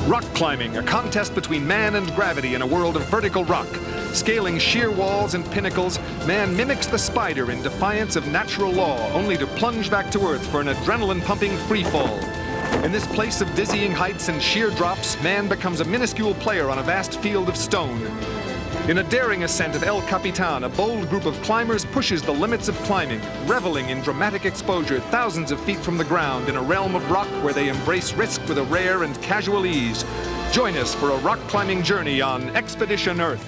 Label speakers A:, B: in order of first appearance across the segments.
A: Rock climbing, a contest between man and gravity in a world of vertical rock. Scaling sheer walls and pinnacles, man mimics the spider in defiance of natural law, only to plunge back to earth for an adrenaline-pumping free fall. In this place of dizzying heights and sheer drops, man becomes a minuscule player on a vast field of stone. In a daring ascent of El Capitan, a bold group of climbers pushes the limits of climbing, reveling in dramatic exposure thousands of feet from the ground in a realm of rock where they embrace risk with a rare and casual ease. Join us for a rock climbing journey on Expedition Earth.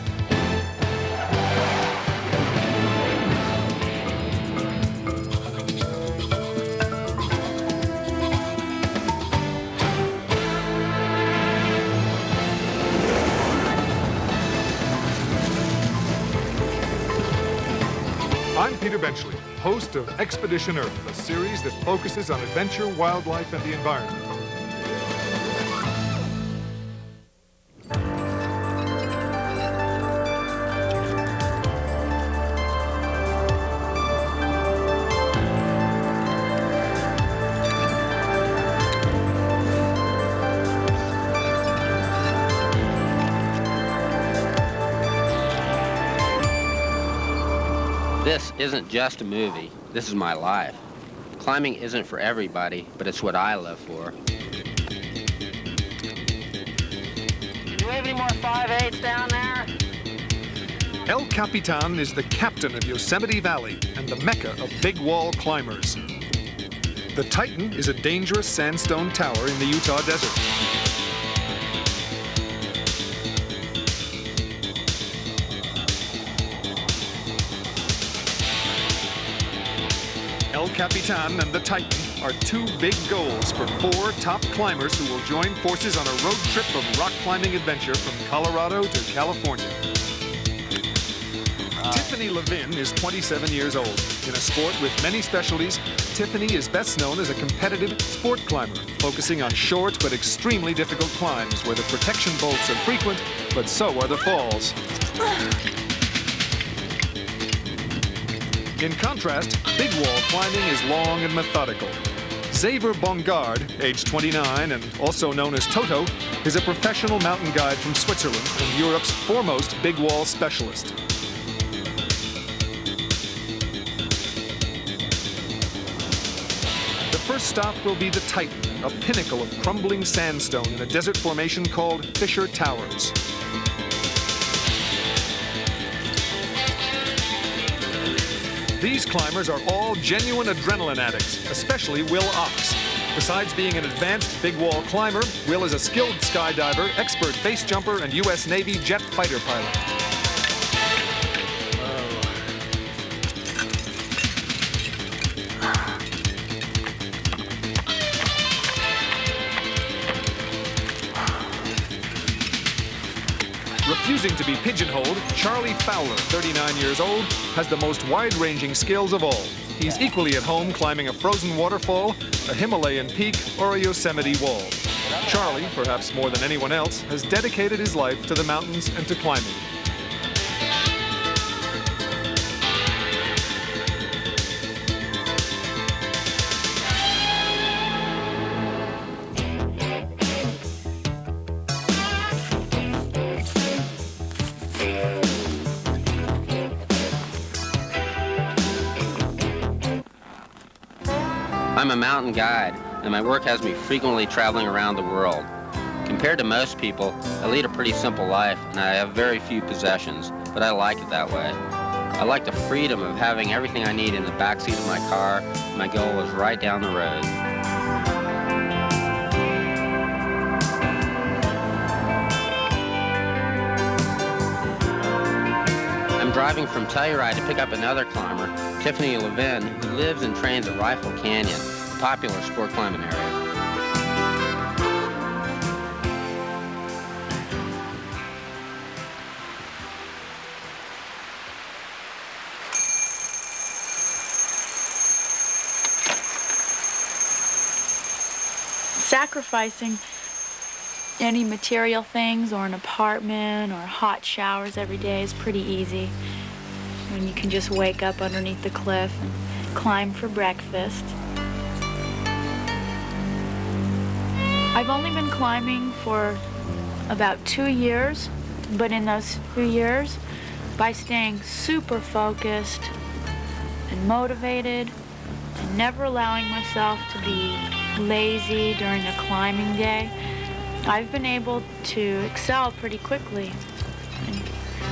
A: I'm Peter Benchley, host of Expedition Earth, a series that focuses on adventure, wildlife, and the environment.
B: This isn't just a movie. This is my life. Climbing isn't for everybody, but it's what I live for.
C: Do we have any more 5/8s down there?
A: El Capitan is the captain of Yosemite Valley and the mecca of big wall climbers. The Titan is a dangerous sandstone tower in the Utah desert. El Capitan and the Titan are two big goals for four top climbers who will join forces on a road trip of rock climbing adventure from Colorado to California. Tiffany Levine is 27 years old. In a sport with many specialties, Tiffany is best known as a competitive sport climber, focusing on short but extremely difficult climbs where the protection bolts are frequent, but so are the falls. In contrast, big wall climbing is long and methodical. Xavier Bongard, age 29 and also known as Toto, is a professional mountain guide from Switzerland and Europe's foremost big wall specialist. The first stop will be the Titan, a pinnacle of crumbling sandstone in a desert formation called Fisher Towers. These climbers are all genuine adrenaline addicts, especially Wilcox. Besides being an advanced big wall climber, Will is a skilled skydiver, expert base jumper, and U.S. Navy jet fighter pilot. Refusing to be pigeonholed, Charlie Fowler, 39 years old, has the most wide-ranging skills of all. He's equally at home climbing a frozen waterfall, a Himalayan peak, or a Yosemite wall. Charlie, perhaps more than anyone else, has dedicated his life to the mountains and to climbing.
B: I'm a mountain guide, and my work has me frequently traveling around the world. Compared to most people, I lead a pretty simple life, and I have very few possessions, but I like it that way. I like the freedom of having everything I need in the backseat of my car. My goal is right down the road. I'm driving from Telluride to pick up another climber, Tiffany Levine, who lives and trains at Rifle Canyon, a popular sport climbing area.
D: Sacrificing any material things or an apartment or hot showers every day is pretty easy when you can just wake up underneath the cliff and climb for breakfast. I've only been climbing for about 2 years, but in those 2 years, by staying super focused and motivated and never allowing myself to be lazy during a climbing day, I've been able to excel pretty quickly and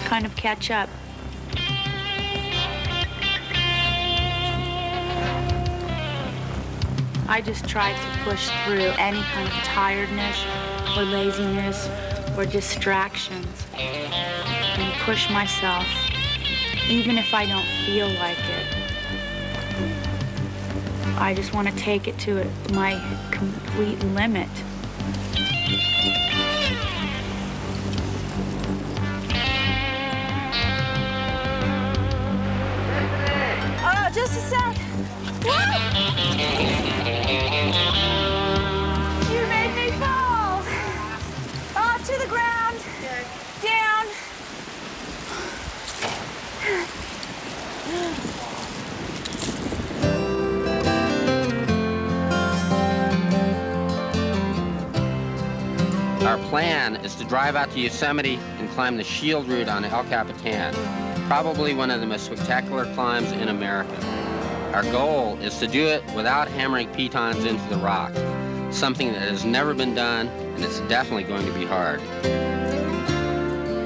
D: kind of catch up. I just tried to push through any kind of tiredness or laziness or distractions and push myself, even if I don't feel like it. I just want to take it to my complete limit.
E: Oh, just a sec. What? You made me fall. Oh, to the ground. Down.
B: Our plan is to drive out to Yosemite and climb the Shield Route on El Capitan, probably one of the most spectacular climbs in America. Our goal is to do it without hammering pitons into the rock, something that has never been done, and it's definitely going to be hard.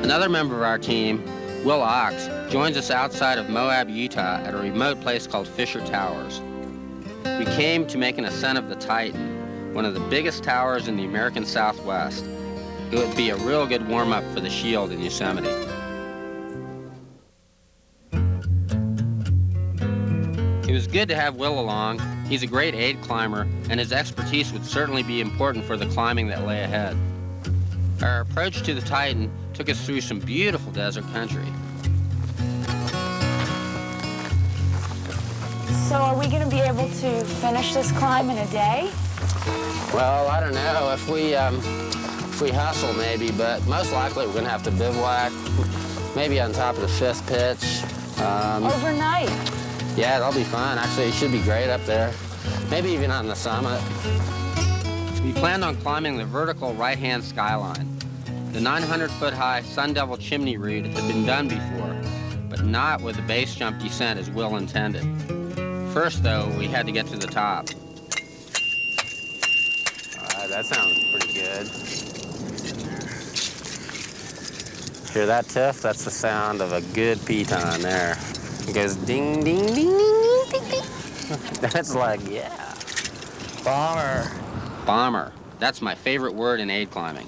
B: Another member of our team, Wilcox, joins us outside of Moab, Utah at a remote place called Fisher Towers. We came to make an ascent of the Titan, one of the biggest towers in the American Southwest. It would be a real good warm-up for the Shield in Yosemite. It was good to have Will along. He's a great aid climber, and his expertise would certainly be important for the climbing that lay ahead. Our approach to the Titan took us through some beautiful desert country.
D: So are we going to be able to finish this climb in a day?
B: Well, I don't know. If we hustle, maybe, but most likely we're going to have to bivouac, maybe on top of the 5th pitch.
D: Overnight.
B: Yeah, that'll be fun. Actually, it should be great up there. Maybe even on the summit. We planned on climbing the vertical right-hand skyline. The 900-foot-high Sun Devil chimney route had been done before, but not with the base jump descent as Will intended. First, though, we had to get to the top. That sounds pretty good. Hear that, Tiff? That's the sound of a good piton there. It goes ding, ding, ding, ding, ding, ding, ding. That's like, yeah.
C: Bomber.
B: Bomber. That's my favorite word in aid climbing.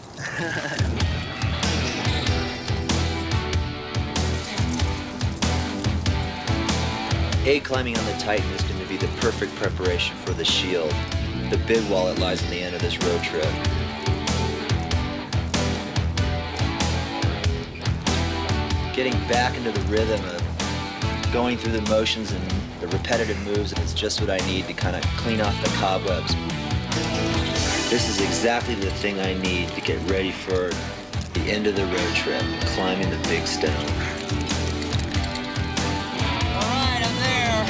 F: Aid climbing on the Titan is going to be the perfect preparation for the Shield, the big wall that lies on the end of this road trip. Getting back into the rhythm of going through the motions and the repetitive moves is just what I need to kind of clean off the cobwebs. This is exactly the thing I need to get ready for the end of the road trip, climbing the big stone.
C: All right, I'm there.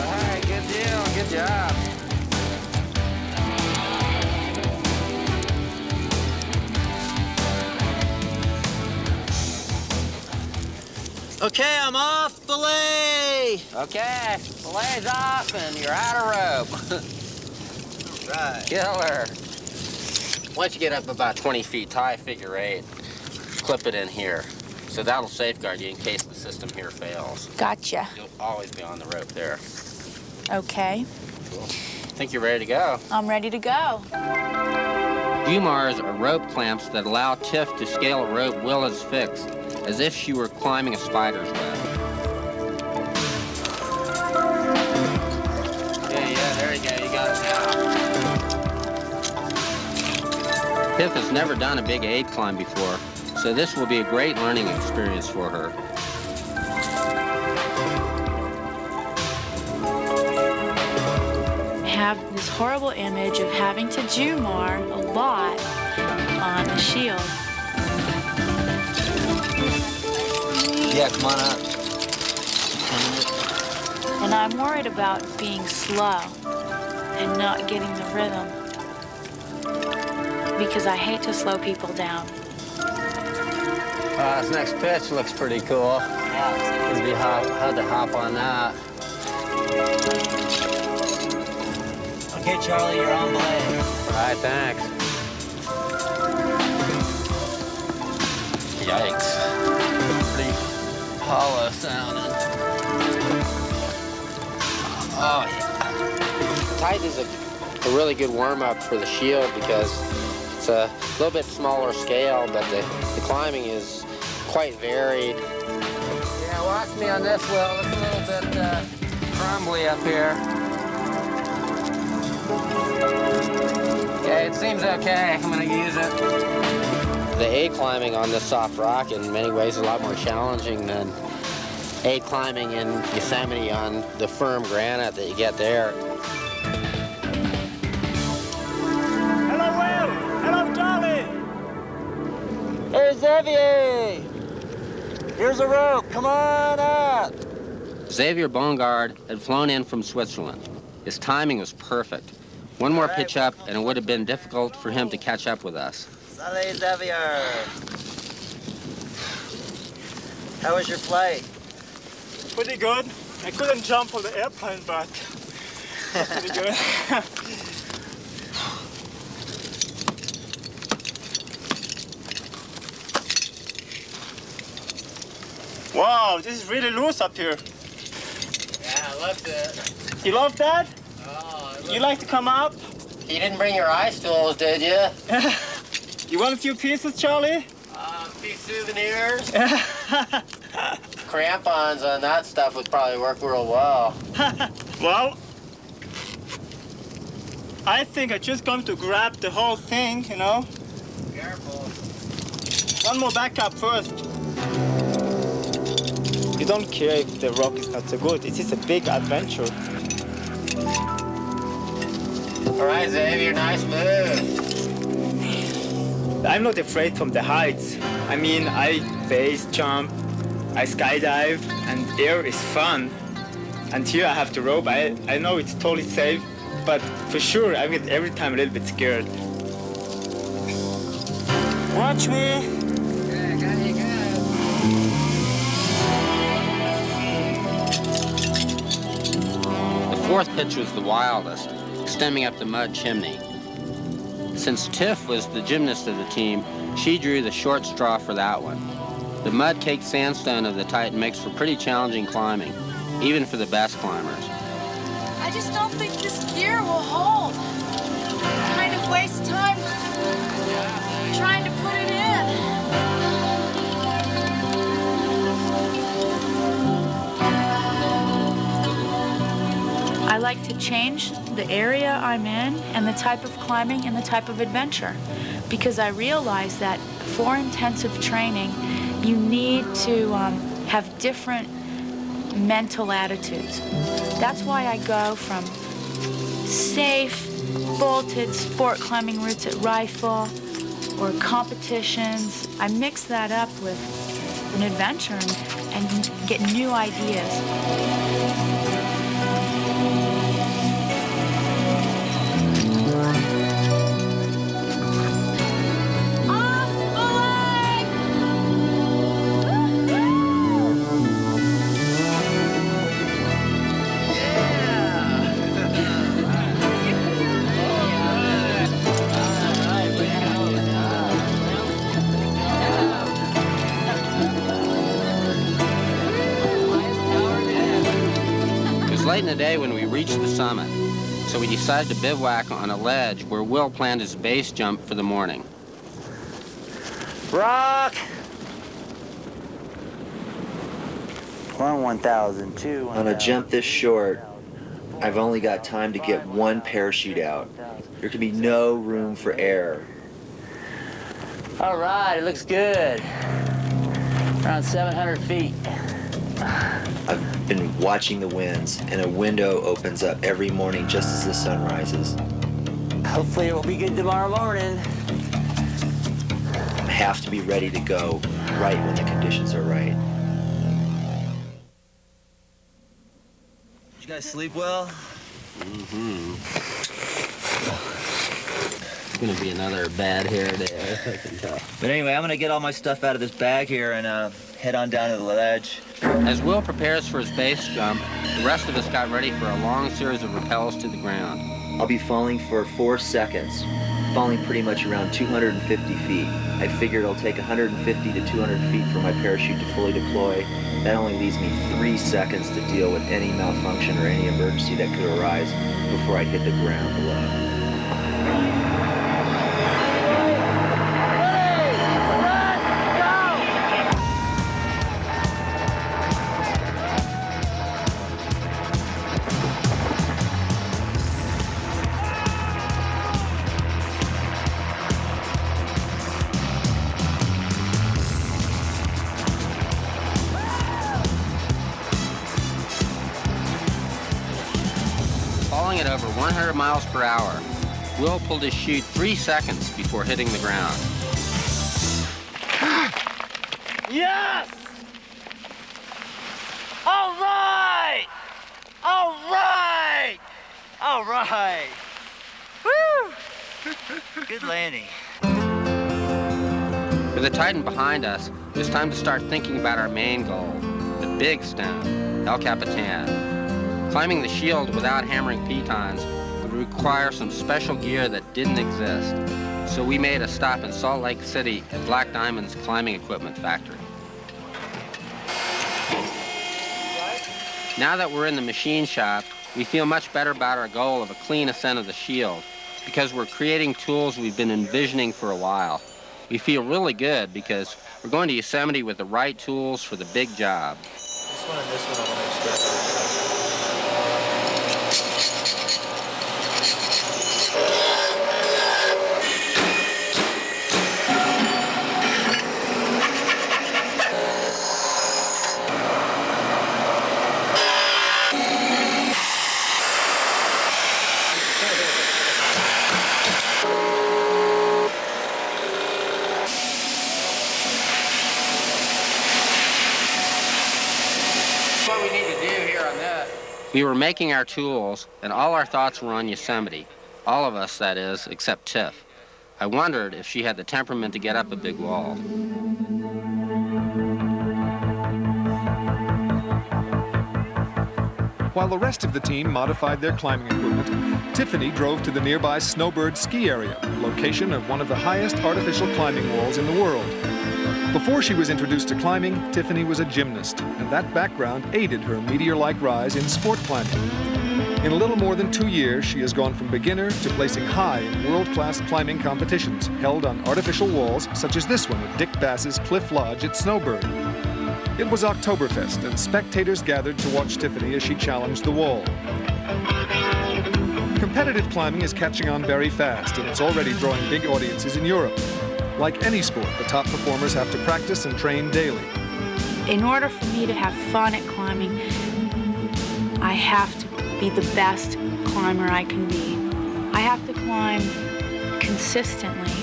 B: All right, good deal, good job.
C: Okay, I'm off, belay.
B: Okay, belay's off and you're out of rope.
C: Right.
B: Killer. Once you get up about 20 feet, tie a figure 8, clip it in here. So that'll safeguard you in case the system here fails.
D: Gotcha.
B: You'll always be on the rope there.
D: Okay.
B: Cool. Think you're ready to go?
D: I'm ready to go.
B: Jumars are rope clamps that allow Tiff to scale a rope Will has fixed, as if she were climbing a spider's web. Yeah, there you go. You got it now. Tiff has never done a big aid climb before, so this will be a great learning experience for her.
D: I have this horrible image of having to Jumar a lot on the Shield.
F: Yeah, come on up.
D: And I'm worried about being slow and not getting the rhythm. because I hate to slow people down.
B: This next pitch looks pretty cool. Yeah, it'd be hard to hop on that.
F: Okay, Charlie, you're on blade.
B: All right, thanks. Yikes. Pretty hollow sounding. Oh, Titan is a really good warm-up for the Shield because it's a little bit smaller scale, but the climbing is quite varied. Yeah, watch me on this, Will. It's a little bit crumbly up here. Okay, it seems okay. I'm gonna use it. The aid climbing on this soft rock in many ways is a lot more challenging than aid climbing in Yosemite on the firm granite that you get there.
C: Hello, Will. Hello, Charlie.
F: Hey, Xavier! Here's a rope. Come on up.
B: Xavier Bongard had flown in from Switzerland. His timing was perfect. One more pitch up, and it would have been difficult for him to catch up with us.
F: Salut, Xavier. How was your flight?
C: Pretty good. I couldn't jump on the airplane, but pretty good. Wow, this is really loose up here.
B: Yeah, I loved it.
C: You love that?
B: Oh,
C: You like to come up?
B: You didn't bring your ice tools, did you?
C: You want a few pieces, Charlie?
B: A few souvenirs. Crampons on that stuff would probably work real well.
C: Well, I think I'm just going to grab the whole thing, you know?
B: Careful.
C: One more backup first. You don't care if the rock is not so good. It is a big adventure.
B: All right, Xavier, nice move.
C: I'm not afraid from the heights. I mean, I base jump, I skydive, and air is fun. And here I have the rope. I know it's totally safe, but for sure I get every time a little bit scared. Watch me.
B: Yeah, got you good. The fourth pitch was the wildest, extending up the mud chimney. Since Tiff was the gymnast of the team, she drew the short straw for that one. The mud-caked sandstone of the Titan makes for pretty challenging climbing, even for the best climbers.
E: I just don't think this gear will hold. Kind of waste time trying to put it in.
D: I like to change the area I'm in and the type of climbing and the type of adventure because I realize that for intensive training, you need to have different mental attitudes. That's why I go from safe, bolted sport climbing routes at Rifle or competitions. I mix that up with an adventure and get new ideas.
B: Late in the day when we reached the summit, so we decided to bivouac on a ledge where Will planned his base jump for the morning.
F: Rock! 1,002. On a jump this short, I've only got time to get one parachute out. There can be no room for error.
G: All right, it looks good. Around 700 feet.
F: I've been watching the winds, and a window opens up every morning just as the sun rises.
G: Hopefully it will be good tomorrow morning.
F: I have to be ready to go right when the conditions are right. Did you guys sleep well?
B: going to be another bad hair day, I can tell.
F: But anyway, I'm gonna get all my stuff out of this bag here and head on down to the ledge.
B: As Will prepares for his base jump, the rest of us got ready for a long series of rappels to the ground.
F: I'll be falling for 4 seconds, falling pretty much around 250 feet. I figured it'll take 150 to 200 feet for my parachute to fully deploy. That only leaves me 3 seconds to deal with any malfunction or any emergency that could arise before I hit the ground below.
B: Falling at over 100 miles per hour, Will pulled his chute 3 seconds before hitting the ground.
G: Yes! All right! All right! All right! Woo! Good landing.
B: With the Titan behind us, it was time to start thinking about our main goal, the big stone, El Capitan. Climbing the shield without hammering pitons would require some special gear that didn't exist. So we made a stop in Salt Lake City at Black Diamond's climbing equipment factory. Now that we're in the machine shop, we feel much better about our goal of a clean ascent of the shield because we're creating tools we've been envisioning for a while. We feel really good because we're going to Yosemite with the right tools for the big job.
F: This one and this one I want to experiment.
B: What we need to do here on this. We were making our tools, and all our thoughts were on Yosemite. All of us, that is, except Tiff. I wondered if she had the temperament to get up a big wall.
A: While the rest of the team modified their climbing equipment, Tiffany drove to the nearby Snowbird ski area, location of one of the highest artificial climbing walls in the world. Before she was introduced to climbing, Tiffany was a gymnast, and that background aided her meteor-like rise in sport climbing. In a little more than 2 years, she has gone from beginner to placing high in world-class climbing competitions held on artificial walls such as this one at Dick Bass's Cliff Lodge at Snowbird. It was Oktoberfest, and spectators gathered to watch Tiffany as she challenged the wall. Competitive climbing is catching on very fast, and it's already drawing big audiences in Europe. Like any sport, the top performers have to practice and train daily.
D: In order for me to have fun at climbing, I have to be the best climber I can be. I have to climb consistently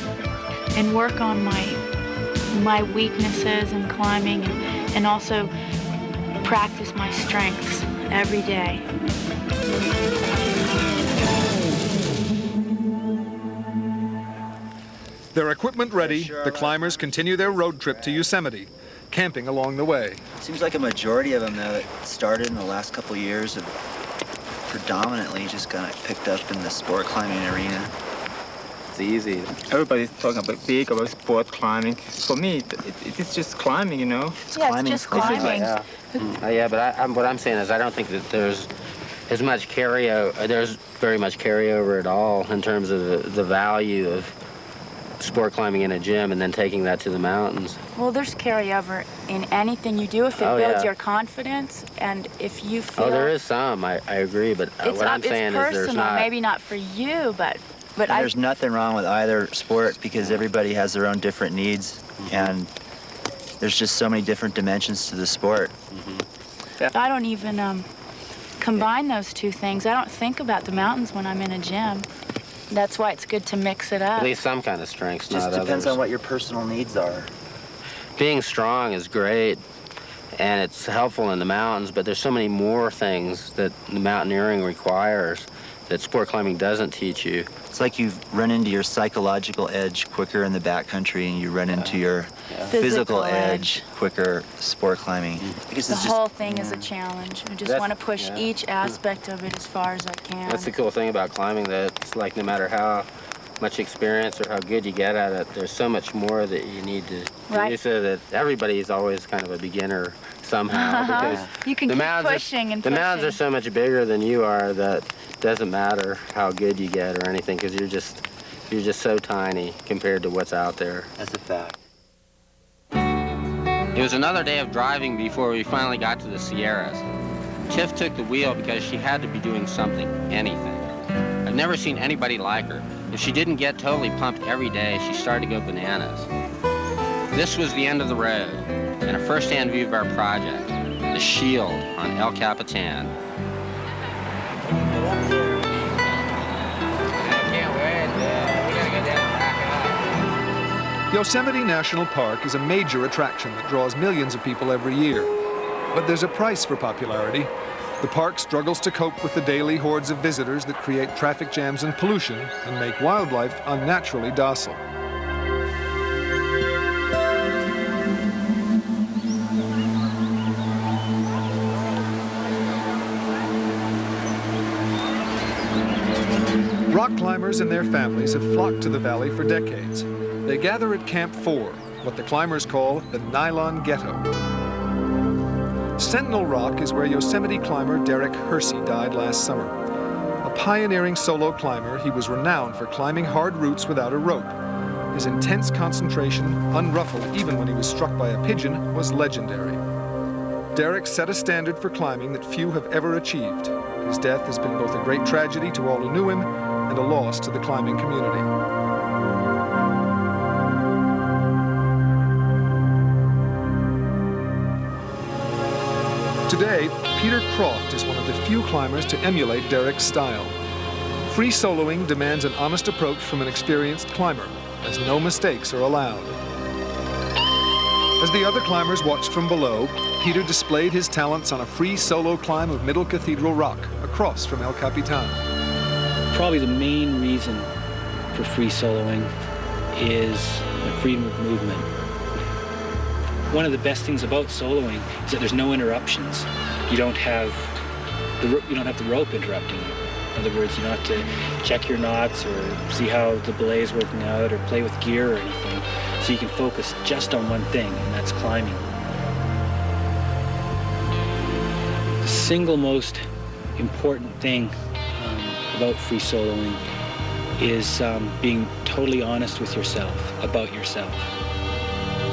D: and work on my weaknesses in climbing and also practice my strengths every day.
A: Their equipment ready, the climbers continue their road trip to Yosemite, camping along the way.
F: Seems like a majority of them, though, that started in the last couple of years have predominantly just kind of picked up in the sport climbing arena.
B: It's easy.
C: Everybody's talking about sport climbing. For me, it is just climbing, you know.
D: Yeah, it's just climbing.
B: Yeah, but what I'm saying is I don't think that there's as much there's very much carryover at all in terms of the value of sport climbing in a gym and then taking that to the mountains.
D: Well, there's carryover in anything you do if it builds your confidence and if you feel...
B: Oh, there is some, I agree, but what I'm saying is there's not...
D: Maybe not for you, but
F: there's nothing wrong with either sport because everybody has their own different needs, and there's just so many different dimensions to the sport.
D: I don't even combine those two things. I don't think about the mountains when I'm in a gym. That's why it's good to mix it up.
B: At least some kind of strengths, not
F: Just
B: others.
F: depends on what your personal needs are.
B: Being strong is great, and it's helpful in the mountains, but there's so many more things that the mountaineering requires that sport climbing doesn't teach you.
F: It's like you run into your psychological edge quicker in the backcountry, and you run into your physical edge quicker sport climbing. Because
D: The
F: it's just,
D: whole thing is a challenge. I just want to push each aspect of it as far as I can.
B: That's the cool thing about climbing, that it's like no matter how much experience or how good you get at it, there's so much more that you need to do, so that everybody's always kind of a beginner somehow. Because
D: you can
B: the
D: keep
B: mounds
D: pushing and
B: the
D: pushing.
B: mounds are so much bigger than you are that it doesn't matter how good you get or anything, because you're just so tiny compared to what's out there.
F: that's a fact.
B: It was another day of driving before we finally got to the Sierras. Tiff took the wheel because she had to be doing something, anything. I've never seen anybody like her. If she didn't get totally pumped every day, she started to go bananas. This was the end of the road, and a first-hand view of our project, the Shield on El Capitan.
A: Yosemite National Park is a major attraction that draws millions of people every year. But there's a price for popularity. The park struggles to cope with the daily hordes of visitors that create traffic jams and pollution and make wildlife unnaturally docile. Rock climbers and their families have flocked to the valley for decades. They gather at Camp 4, what the climbers call the Nylon Ghetto. Sentinel Rock is where Yosemite climber Derek Hersey died last summer. A pioneering solo climber, he was renowned for climbing hard routes without a rope. His intense concentration, unruffled even when he was struck by a pigeon, was legendary. Derek set a standard for climbing that few have ever achieved. His death has been both a great tragedy to all who knew him and a loss to the climbing community. Today, Peter Croft is one of the few climbers to emulate Derek's style. Free soloing demands an honest approach from an experienced climber, as no mistakes are allowed. As the other climbers watched from below, Peter displayed his talents on a free solo climb of Middle Cathedral Rock, across from El Capitan.
H: Probably the main reason for free soloing is the freedom of movement. One of the best things about soloing is that there's no interruptions. You don't have the rope interrupting you. In other words, you don't have to check your knots or see how the belay is working out or play with gear or anything. So you can focus just on one thing, and that's climbing. The single most important thing about free soloing is being totally honest with yourself, about yourself.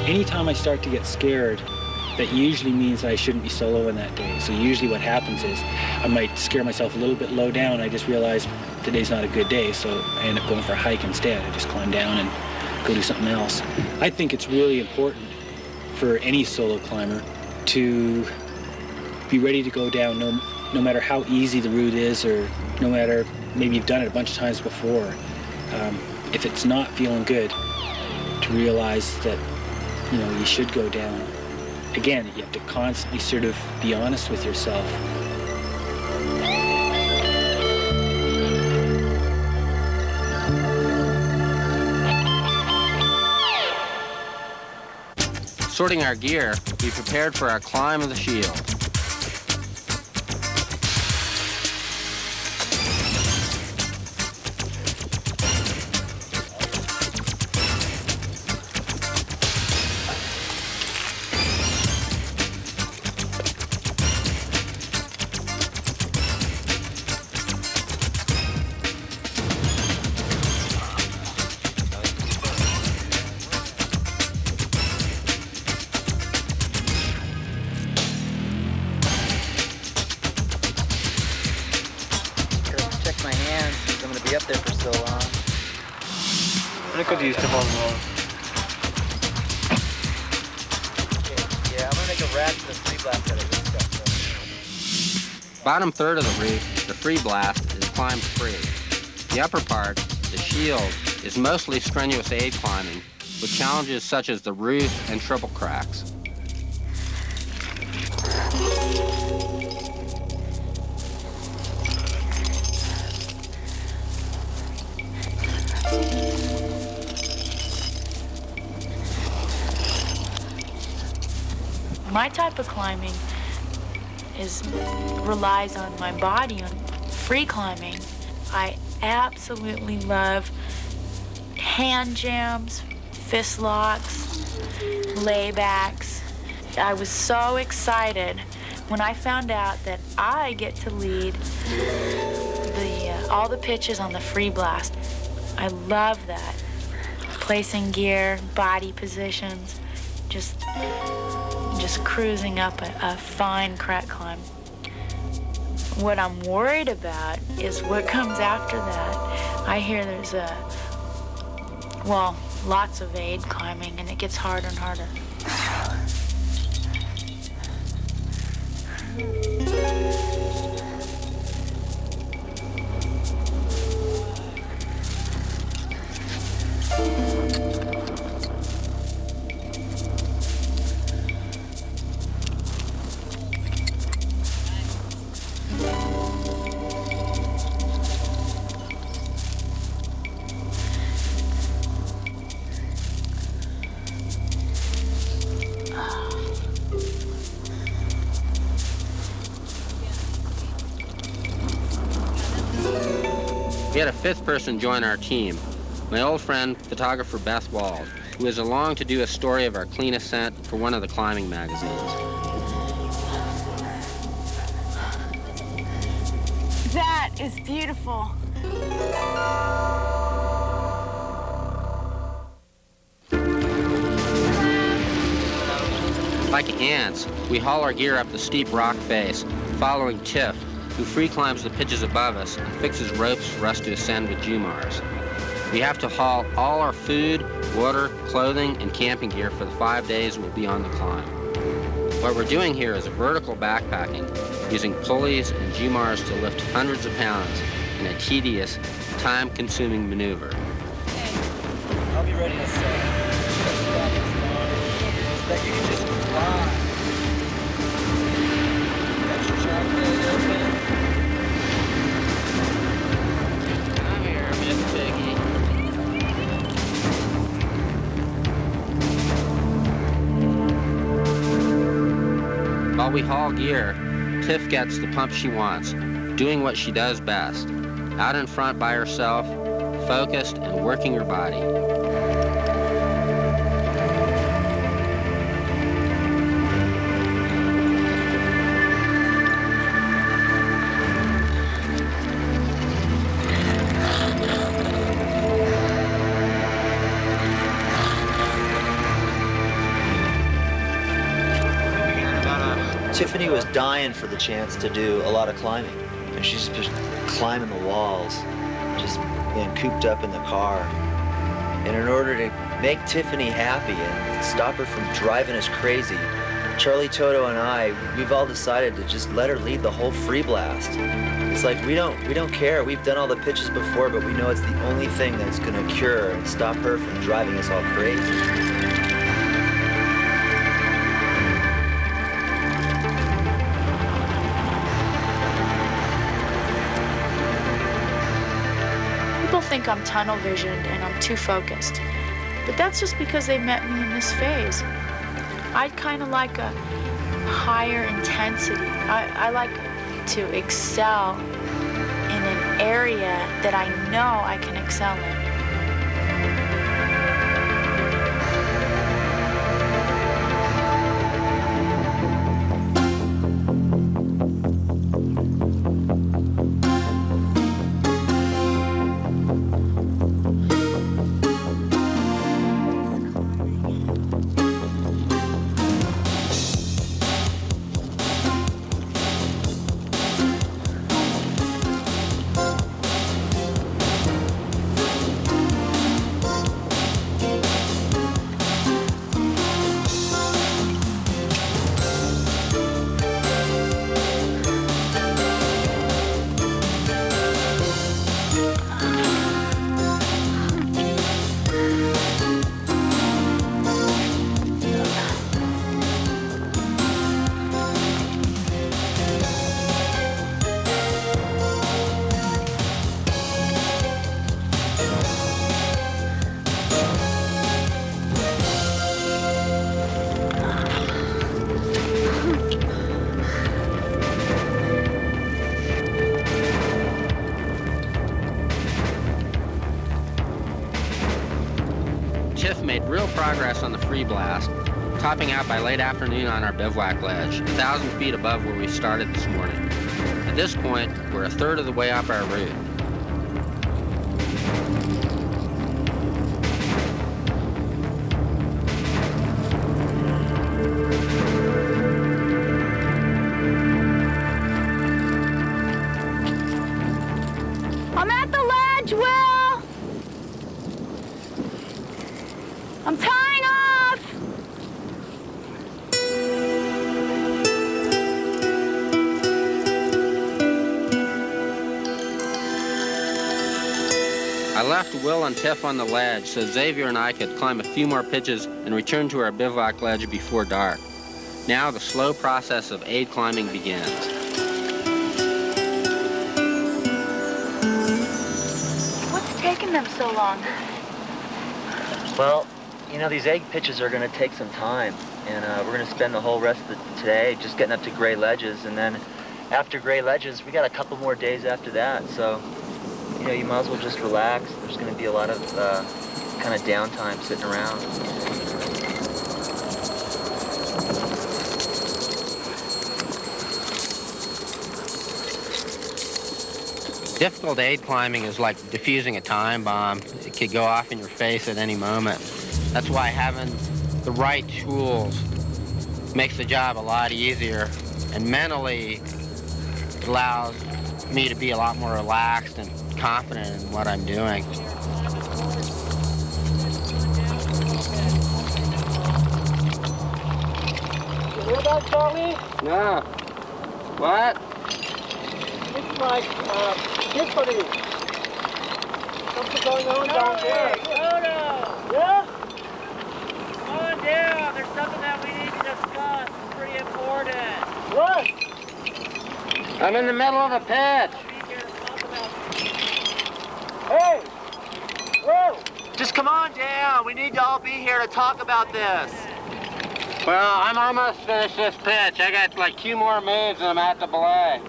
H: Anytime I start to get scared, that usually means I shouldn't be soloing that day. So usually what happens is I might scare myself a little bit low down. I just realize today's not a good day, so I end up going for a hike instead. I just climb down and go do something else. I think it's really important for any solo climber to be ready to go down no matter how easy the route is, or no matter, maybe you've done it a bunch of times before. If it's not feeling good, to realize that you should go down. Again, you have to constantly sort of be honest with yourself.
B: Sorting our gear, we prepared for our climb of the Shield.
F: Up there for so long.
C: I could use the whole roll.
F: Yeah, I'm gonna make a rack for the free blast out of this stuff.
B: Bottom third of the route, the free blast, is climbed free. The upper part, the Shield, is mostly strenuous aid climbing, with challenges such as the roof and triple cracks.
D: My type of climbing relies on my body, on free climbing. I absolutely love hand jams, fist locks, laybacks. I was so excited when I found out that I get to lead all the pitches on the free blast. I love that. Placing gear, body positions, just cruising up a fine crack climb. What I'm worried about is what comes after that. I hear there's lots of aid climbing, and it gets harder and harder.
B: We had a fifth person join our team, my old friend, photographer Beth Wald, who is along to do a story of our clean ascent for one of the climbing magazines.
E: That is beautiful.
B: Like ants, we haul our gear up the steep rock face, following Tiff, who free climbs the pitches above us and fixes ropes for us to ascend with Jumars. We have to haul all our food, water, clothing, and camping gear for the 5 days we'll be on the climb. What we're doing here is vertical backpacking, using pulleys and Jumars to lift hundreds of pounds in a tedious, time-consuming maneuver.
G: I'll be ready to start. So that you can just fly. Got your chocolate open.
B: Come here, Miss Piggy. While we haul gear, Tiff gets the pump she wants, doing what she does best, out in front by herself, focused and working her body.
F: Tiffany was dying for the chance to do a lot of climbing, and she's just climbing the walls, just being cooped up in the car. And in order to make Tiffany happy and stop her from driving us crazy, Charlie, Toto, and we've all decided to just let her lead the whole free blast. It's like we don't care. We've done all the pitches before, but we know it's the only thing that's gonna cure and stop her from driving us all crazy.
D: People think I'm tunnel visioned and I'm too focused. But that's just because they met me in this phase. I kind of like a higher intensity. I like to excel in an area that I know I can excel in.
B: Tiff made real progress on the free blast, topping out by late afternoon on our bivouac ledge, 1,000 feet above where we started this morning. At this point, we're a third of the way up our route.
D: I'm at the ledge, Will! I'm tying off!
B: I left Will and Tiff on the ledge so Xavier and I could climb a few more pitches and return to our bivouac ledge before dark. Now the slow process of aid climbing begins.
D: What's taking them so long?
F: Well, you know, these egg pitches are going to take some time, and we're going to spend the whole rest of today just getting up to gray ledges, and then after gray ledges, we got a couple more days after that, so, you know, you might as well just relax. There's going to be a lot of kind of downtime sitting around.
B: Difficult aid climbing is like defusing a time bomb. It could go off in your face at any moment. That's why having the right tools makes the job a lot easier, and mentally it allows me to be a lot more relaxed and confident in what I'm doing.
G: You hear that, Charlie?
B: No. What?
G: It's like, Tiffany. Something going on down there. Yeah?
I: Come on down. There's something that we need to discuss. It's pretty important.
G: What?
B: I'm in the middle of a pitch.
G: Hey! Whoa!
I: Just come on down. We need to all be here to talk about this.
B: Well, I'm almost finished this pitch. I got like 2 more moves and I'm at the belay.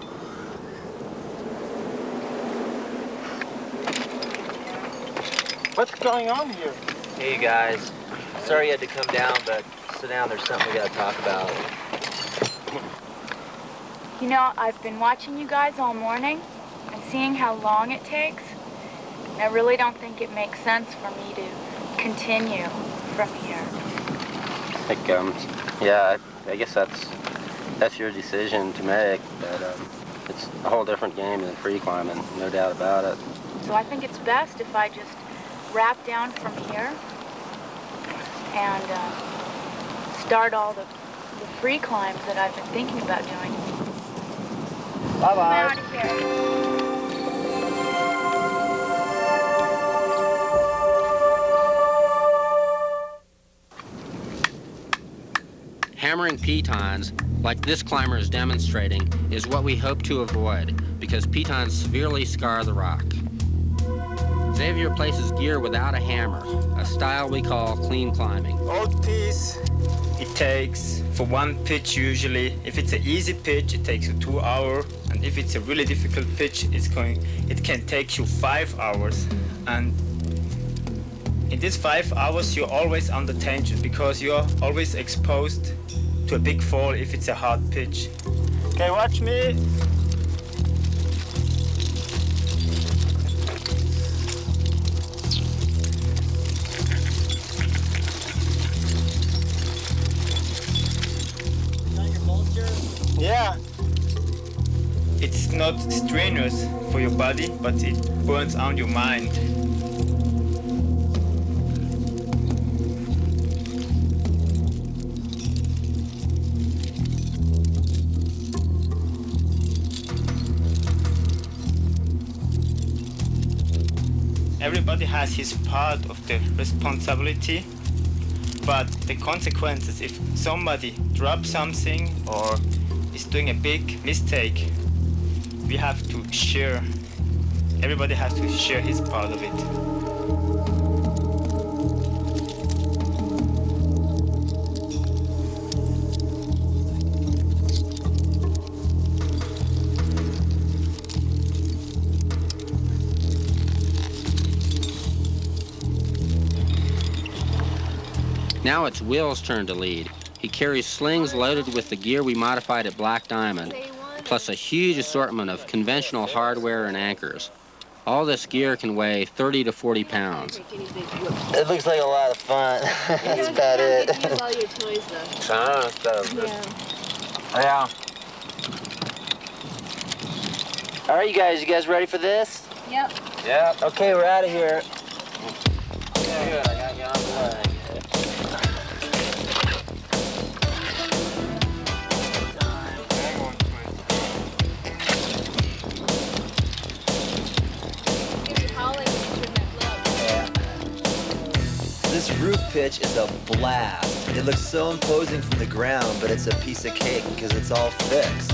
G: What's going on here?
F: Hey, you guys. Sorry you had to come down, but sit down. There's something we got to talk about.
D: You know, I've been watching you guys all morning and seeing how long it takes. And I really don't think it makes sense for me to continue from here.
B: Yeah, I guess that's your decision to make, but it's a whole different game than free climbing, no doubt about it.
D: So I think it's best if I just wrap down from here and start all the free climbs that I've been thinking about doing.
G: Bye-bye.
D: Out of here.
B: Hammering pitons, like this climber is demonstrating, is what we hope to avoid because pitons severely scar the rock. Xavier places gear without a hammer, a style we call clean climbing.
C: Old piece, it takes for one pitch usually. If it's an easy pitch, it takes you 2 hours, and if it's a really difficult pitch, it can take you 5 hours. And in these 5 hours, you're always under tension because you're always exposed to a big fall if it's a hard pitch. Okay, watch me. Yeah. It's not strenuous for your body, but it burns on your mind. Everybody has his part of the responsibility, but the consequences, if somebody drops something or is doing a big mistake, we have to share. Everybody has to share his part of it.
B: Now it's Will's turn to lead. He carries slings loaded with the gear we modified at Black Diamond, plus a huge assortment of conventional hardware and anchors. All this gear can weigh 30 to 40 pounds.
F: It looks like a lot of fun. That's about it.
E: You use all your toys, though.
F: Yeah. All right, you guys ready for this?
E: Yep.
F: Yeah. Okay, we're out of here. Good, I got you on the leg. This roof pitch is a blast. It looks so imposing from the ground, but it's a piece of cake because it's all fixed.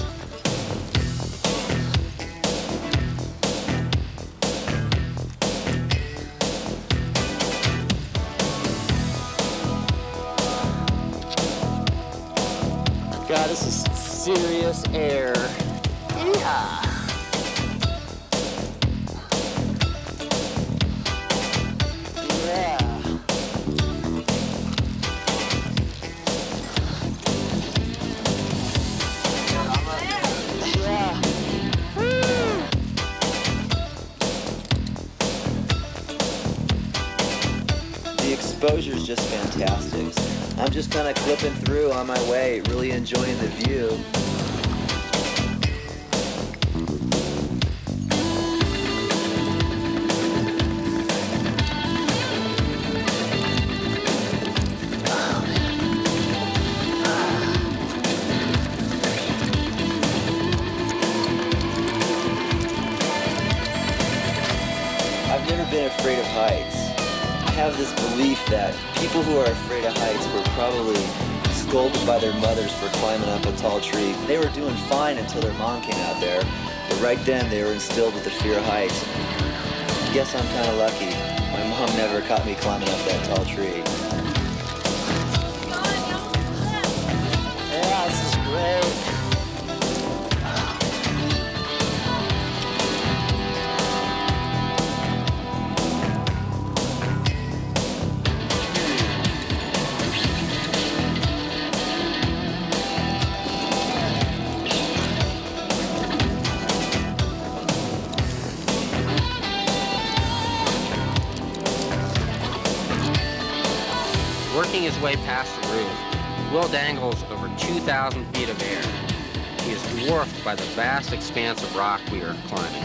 F: God, this is serious air. Yeah. The exposure's just fantastic. I'm just kind of clipping through on my way, really enjoying the view. I've never been afraid of heights. I have this belief that people who are afraid of heights were probably scolded by their mothers for climbing up a tall tree. They were doing fine until their mom came out there, but right then they were instilled with the fear of heights. I guess I'm kind of lucky. My mom never caught me climbing up that tall tree. Yeah, this is great.
B: Working his way past the roof, Will dangles over 2,000 feet of air. He is dwarfed by the vast expanse of rock we are climbing.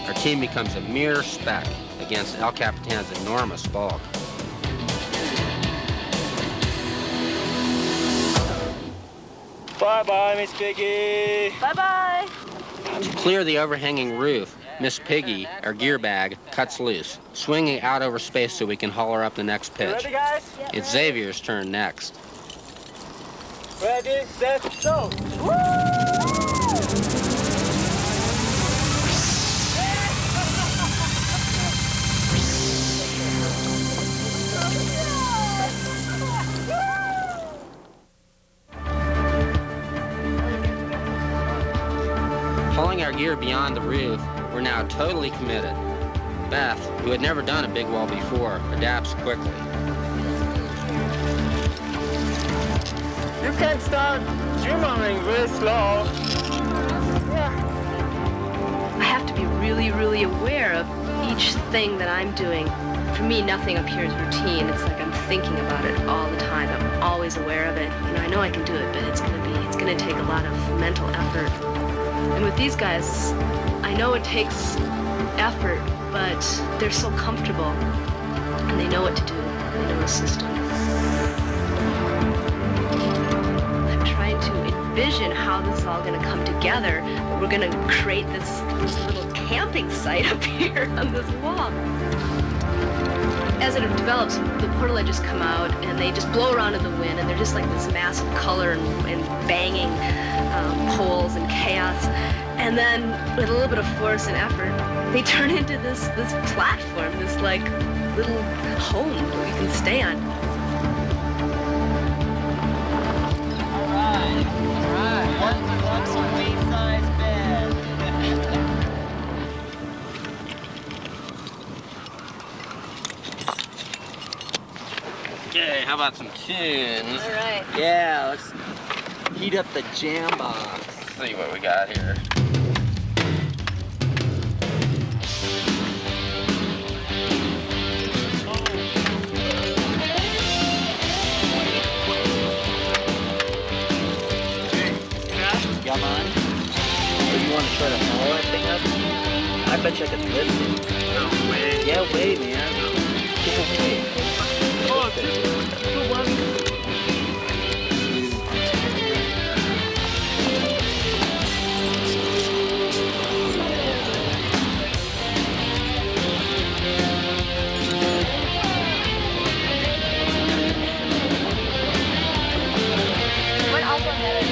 B: Our team becomes a mere speck against El Capitan's enormous bulk.
C: Bye-bye, Miss Piggy.
E: Bye-bye.
B: To clear the overhanging roof, Miss Piggy, our gear bag, cuts loose, swinging out over space so we can haul her up the next pitch.
G: Ready, guys?
B: It's Xavier's turn next.
G: Ready, set, go.
B: Hauling our gear beyond the roof, we're now totally committed. Beth, who had never done a big wall before, adapts quickly.
G: You can start jumping very slow.
J: I have to be really, really aware of each thing that I'm doing. For me, nothing up here is routine. It's like I'm thinking about it all the time. I'm always aware of it. You know, I know I can do it, but it's gonna take a lot of mental effort. And with these guys, I know it takes effort, but they're so comfortable and they know what to do. They know the system. I'm trying to envision how this is all going to come together. We're going to create this little camping site up here on this wall. As it develops, the portaledges come out and they just blow around in the wind, and they're just like this massive color and banging poles and chaos. And then with a little bit of force and effort, they turn into this platform, this like little home that we can stay on.
G: All right. What's a queen-size bed?
B: Okay, how about some tunes?
J: All right.
F: Yeah, let's heat up the jam box.
B: Let's see what we got here.
F: Got mine? Or you want to try to follow that thing up? I bet you I could lift it.
B: No way.
F: Yeah, wait, man. Get away.
J: What album that is?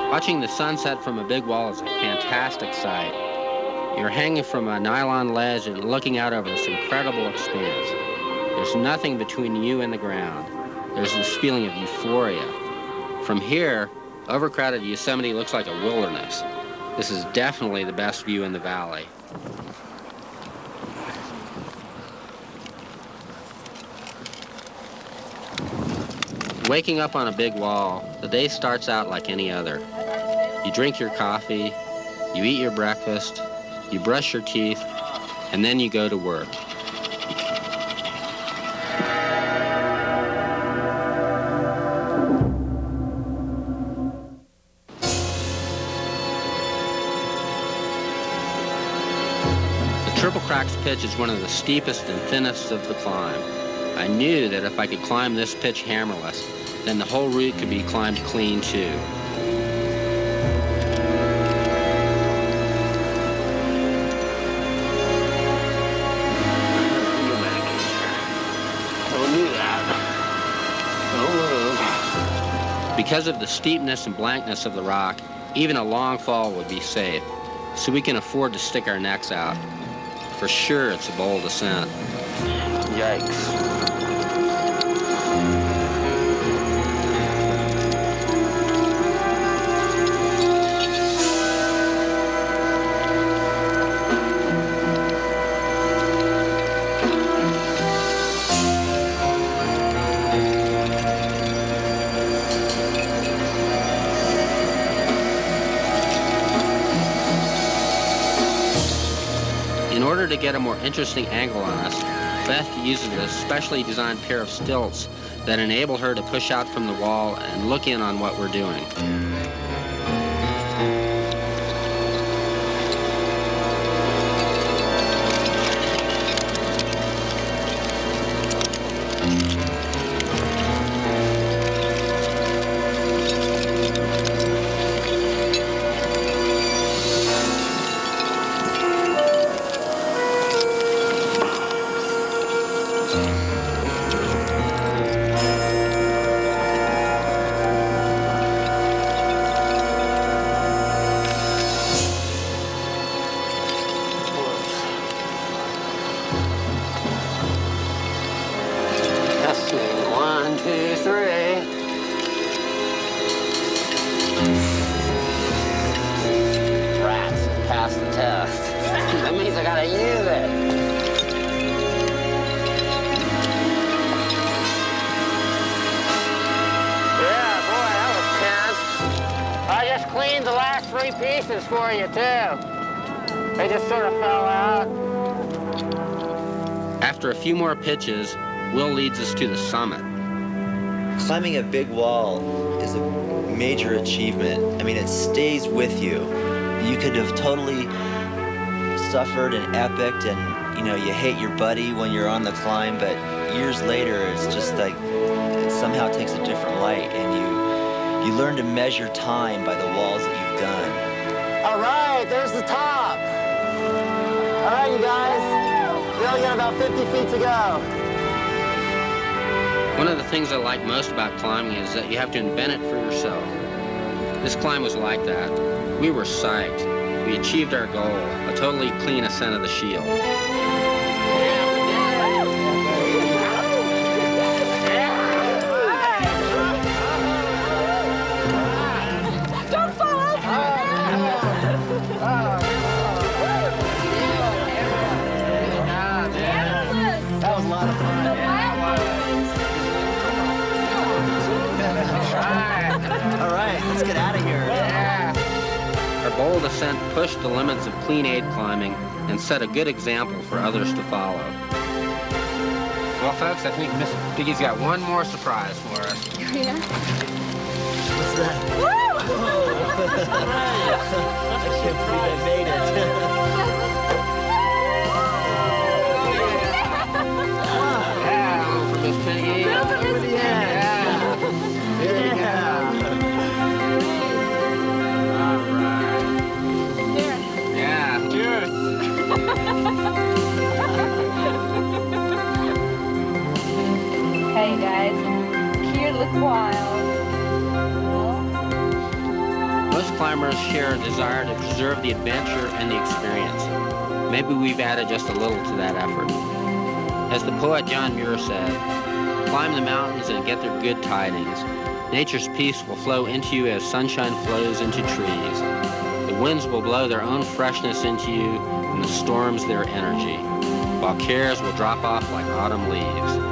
B: Watching the sunset from a big wall is a fantastic sight. You're hanging from a nylon ledge and looking out over this incredible expanse. There's nothing between you and the ground. There's this feeling of euphoria. From here, overcrowded Yosemite looks like a wilderness. This is definitely the best view in the valley. Waking up on a big wall, the day starts out like any other. You drink your coffee, you eat your breakfast, you brush your teeth, and then you go to work. The Triple Cracks pitch is one of the steepest and thinnest of the climb. I knew that if I could climb this pitch hammerless, then the whole route could be climbed clean too. Because of the steepness and blankness of the rock, even a long fall would be safe, so we can afford to stick our necks out. For sure, it's a bold ascent.
F: Yikes.
B: In order to get a more interesting angle on us, Beth uses a specially designed pair of stilts that enable her to push out from the wall and look in on what we're doing. Testing, 1, 2, 3. Rats, passed the test. That means I gotta use it.
I: Yeah, boy, that was tense. I just cleaned the last 3 pieces for you, too. They just sort of fell out.
B: After a few more pitches, Will leads us to the summit.
F: Climbing a big wall is a major achievement. I mean, it stays with you. You could have totally suffered and epicked and, you know, you hate your buddy when you're on the climb, but years later, it's just like, it somehow takes a different light, and you learn to measure time by the walls that you've done.
G: All right, there's the top. All right, you guys. We only got about 50 feet to go.
B: One of the things I like most about climbing is that you have to invent it for yourself. This climb was like that. We were psyched. We achieved our goal, a totally clean ascent of the shield.
E: Don't fall off!
G: That was a lot of fun. All right, let's get out of here.
B: Our bold ascent pushed the limits of clean aid climbing and set a good example for others to follow. Well, folks, I think Miss Piggy's got one more surprise for us.
F: What's that?
E: Woo!
F: I can't believe I made it.
B: Yeah, one for Miss Piggy.
E: Hey guys, here look wild.
B: Most climbers share a desire to preserve the adventure and the experience. Maybe we've added just a little to that effort. As the poet John Muir said, climb the mountains and get their good tidings. Nature's peace will flow into you as sunshine flows into trees. The winds will blow their own freshness into you, and the storms their energy, while cares will drop off like autumn leaves.